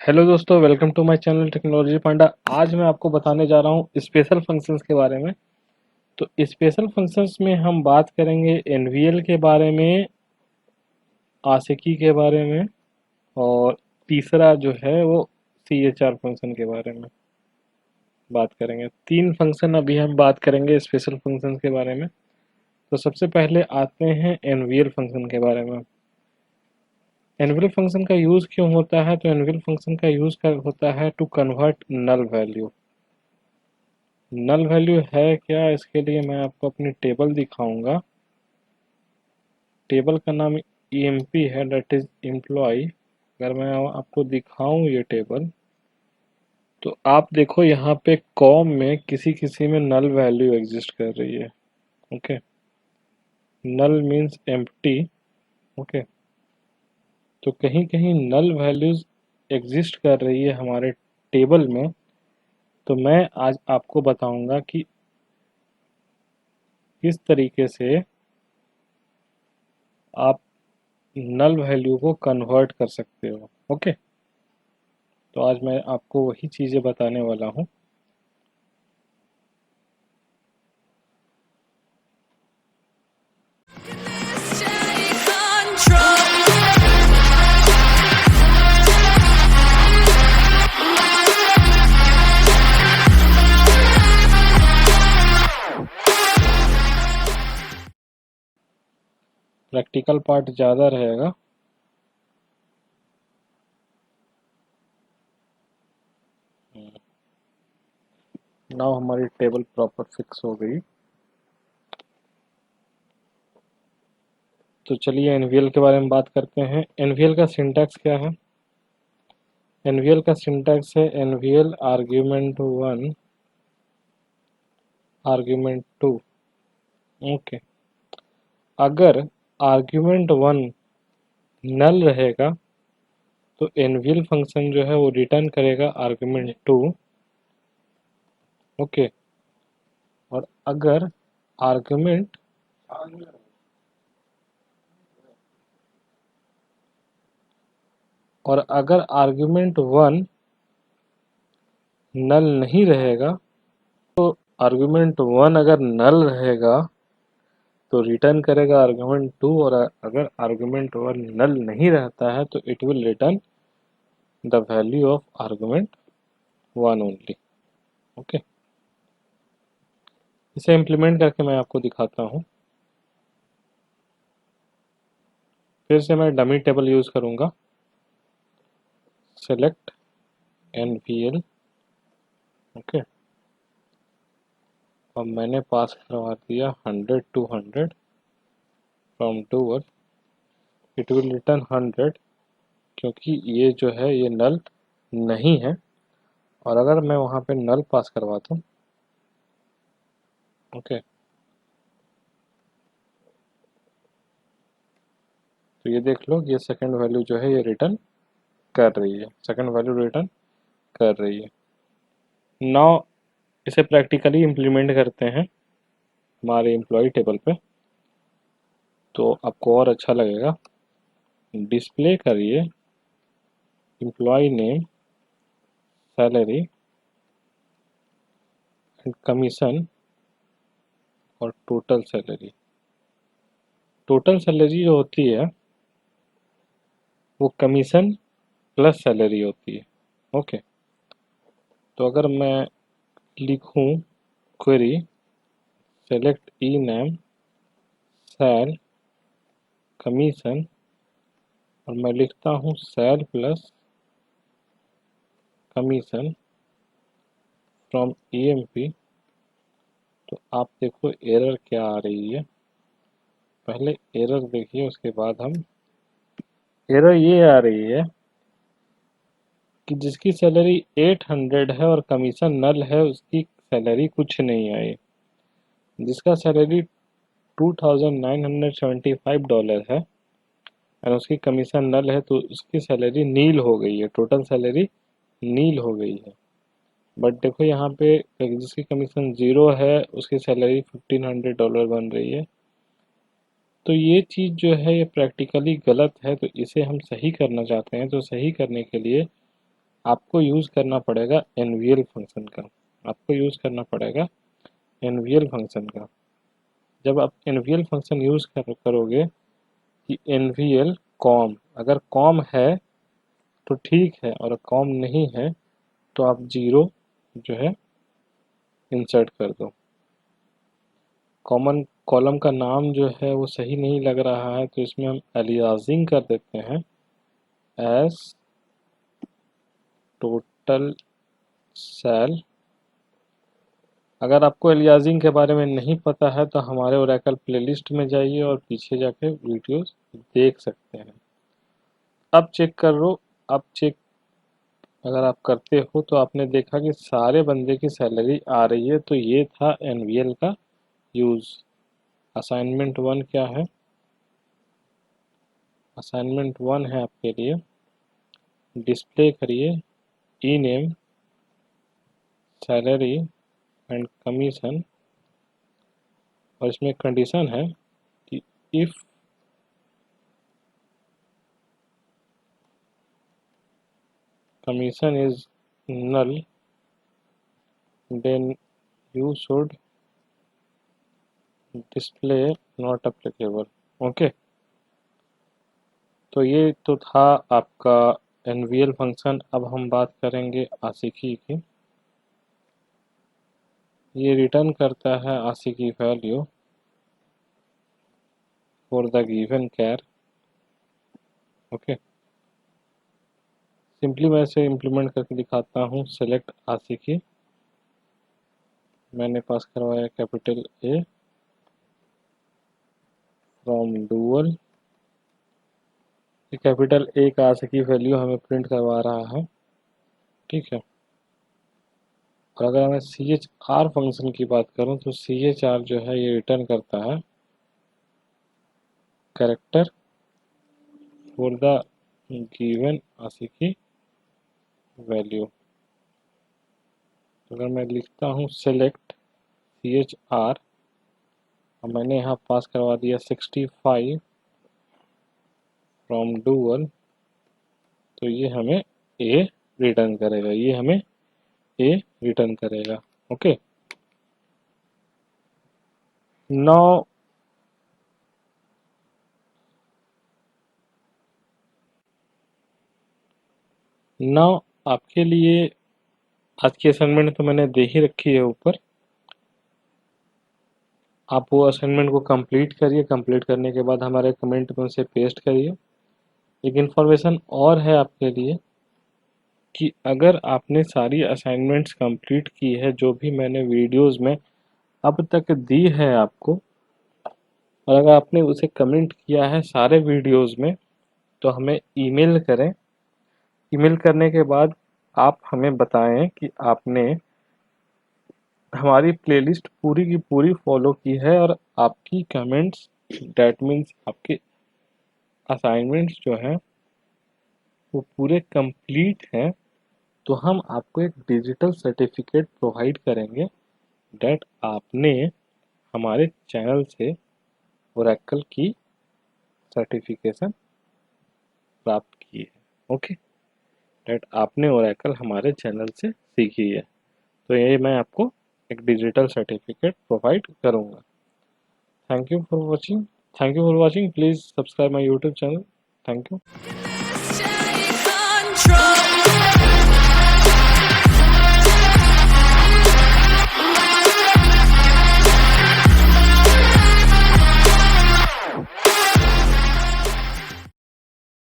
Hello दोस्तों, welcome to my channel technology panda. आज मैं आपको बताने जा रहा हूँ स्पेशल फंक्शंस के बारे में। तो स्पेशल फंक्शंस में हम बात करेंगे एनवीएल के बारे में, आशिकी के बारे में, और तीसरा जो है वो सीएचआर फंक्शन के बारे में बात करेंगे। तीन फंक्शन अभी हम बात करेंगे स्पेशल फंक्शंस के बारे में। तो सबसे पहले आते हैं एनवीएल फंक्शन के बारे में। एनवीएल फंक्शन का यूज़ क्यों होता है? तो एनवीएल फंक्शन का यूज़ होता है to convert null value. Null value है क्या? इसके लिए मैं आपको अपनी टेबल दिखाऊंगा। टेबल का नाम ईएमपी है, डेट इज एम्प्लॉय। अगर मैं आपको दिखाऊं ये टेबल, तो आप देखो यहाँ पे कॉम में किसी किसी में नल वैल्यू एग्जिस्ट कर रही है। ओके, नल मीन्स एम्प्टी। ओके, तो कहीं कहीं नल वैल्यूज एग्जिस्ट कर रही है हमारे टेबल में। तो मैं आज आपको बताऊंगा कि किस तरीके से आप नल वैल्यू को कन्वर्ट कर सकते हो। ओके, तो आज मैं आपको वही चीज़ें बताने वाला हूँ। प्रैक्टिकल पार्ट ज़्यादा रहेगा। नाउ हमारी टेबल प्रॉपर फिक्स हो गई। तो चलिए एनवीएल के बारे में बात करते हैं। एनवीएल का सिंटैक्स क्या है? एनवीएल का सिंटैक्स है एनवीएल आर्ग्यूमेंट 1 आर्ग्यूमेंट 2। ओके, अगर आर्ग्यूमेंट 1 नल रहेगा तो एनवीएल फंक्शन जो है वो रिटर्न करेगा आर्ग्यूमेंट 2। ओके, और अगर आर्ग्यूमेंट आर्ग्यूमेंट 1 नल नहीं रहेगा, तो आर्गुमेंट 1 अगर नल रहेगा तो रिटर्न करेगा आर्गुमेंट 2, और अगर आर्गुमेंट 1 नल नहीं रहता है तो it will return the value of argument 1 only. Okay, इसे इम्प्लीमेंट करके मैं आपको दिखाता हूँ। फिर से मैं डमी टेबल यूज करूंगा। सेलेक्ट एनवीएल। ओके, और मैंने पास करवा दिया 100 to 100 from doer. It will return 100 क्योंकि ये जो है ये नल नहीं है। और अगर मैं वहाँ पे नल पास करवाता हूँ, ओके, तो ये देख लो, ये सेकंड वैल्यू जो है ये रिटर्न कर रही है, सेकंड वैल्यू रिटर्न कर रही है। नाउ इसे प्रैक्टिकली इम्प्लीमेंट करते हैं हमारे एम्प्लॉय टेबल पे, तो आपको और अच्छा लगेगा। डिस्प्ले करिए employ name, salary and commission और टोटल सैलरी। टोटल सैलरी जो होती है वो कमीशन प्लस सैलरी होती है। ओके, तो अगर मैं लिखूं query select E name sal commission, और मैं लिखता हूँ sal plus commission from EMP, तो आप देखो एरर क्या आ रही है। पहले एरर देखिए, उसके बाद हम एरर ये आ रही है कि जिसकी सैलरी 800 है और कमीशन नल है उसकी सैलरी कुछ नहीं आई। जिसका सैलरी $2975 है और उसकी कमीशन नल है तो उसकी सैलरी नील हो गई है, टोटल सैलरी नील हो गई है। बट देखो यहाँ पे जिसकी कमीशन 0 है उसकी सैलरी $1500 बन रही है। तो ये चीज़ जो है ये प्रैक्टिकली गलत है, तो इसे हम सही करना चाहते हैं। तो सही करने के लिए आपको यूज़ करना पड़ेगा एनवीएल फंक्शन का। आपको यूज़ करना पड़ेगा एनवीएल फंक्शन का। जब आप एनवीएल फंक्शन यूज़ करोगे कि एनवीएल कॉम, अगर कॉम है तो ठीक है, और कॉम नहीं है तो आप 0 जो है इंसर्ट कर दो। कॉमन कॉलम का नाम जो है वो सही नहीं लग रहा है, तो इसमें हम एलियासिंग कर देते हैं एस टोटल सेल। अगर आपको एलियासिंग के बारे में नहीं पता है तो हमारे ओरेकल प्लेलिस्ट में जाइए और पीछे जाके वीडियोस देख सकते हैं। अब चेक कर लो। अब चेक अगर आप करते हो तो आपने देखा कि सारे बंदे की सैलरी आ रही है, तो ये था एनवीएल का यूज़। असाइनमेंट 1 क्या है? असाइनमेंट 1 है आपके लिए, डिस्प्ले करिए ई नेम सैलरी एंड कमीशन, और इसमें कंडीशन है कि if commission is null then you should display not applicable। Okay, तो ये तो था आपका एनवीएल फंक्शन। अब हम बात करेंगे आशिकी की। ये रिटर्न करता है ASCII value for the given char. Okay, simply मैं इसे इम्प्लीमेंट करके दिखाता हूँ। सेलेक्ट आशिकी, मैंने पास करवाया capital A from dual. Capital A का आशिकी वैल्यू हमें प्रिंट करवा रहा है, ठीक है। और अगर मैं सी एच आर फंक्शन की बात करूं तो सी एच आर जो है ये रिटर्न करता है character for the given Aashiqui value. अगर मैं लिखता हूं सेलेक्ट सी एच आर, और मैंने यहाँ पास करवा दिया 65 फ्रॉम डुअल, तो ये हमें ए रिटर्न करेगा, ये हमें ए रिटर्न करेगा। ओके, नाउ आपके लिए आज की असाइनमेंट तो मैंने दे ही रखी है ऊपर। आप वो असाइनमेंट को कंप्लीट करिए। कंप्लीट करने के बाद हमारे कमेंट में उसे पेस्ट करिए। एक इन्फॉर्मेशन और है आपके लिए कि अगर आपने सारी असाइनमेंट्स कंप्लीट की है जो भी मैंने वीडियोस में अब तक दी है आपको, और अगर आपने उसे कमेंट किया है सारे वीडियोस में, तो हमें ईमेल करें। ईमेल करने के बाद आप हमें बताएं कि आपने हमारी प्लेलिस्ट पूरी की पूरी फॉलो की है और आपकी कमेंट्स, डैट मीन्स आपके असाइनमेंट्स जो हैं वो पूरे कंप्लीट हैं, तो हम आपको एक डिजिटल सर्टिफिकेट प्रोवाइड करेंगे डैट आपने हमारे चैनल से ओरेकल की सर्टिफिकेशन प्राप्त की है। ओके, डैट आपने ओरेकल हमारे चैनल से सीखी है, तो ये मैं आपको एक डिजिटल सर्टिफिकेट प्रोवाइड करूँगा। Thank you for watching. Please subscribe my YouTube channel. Thank you.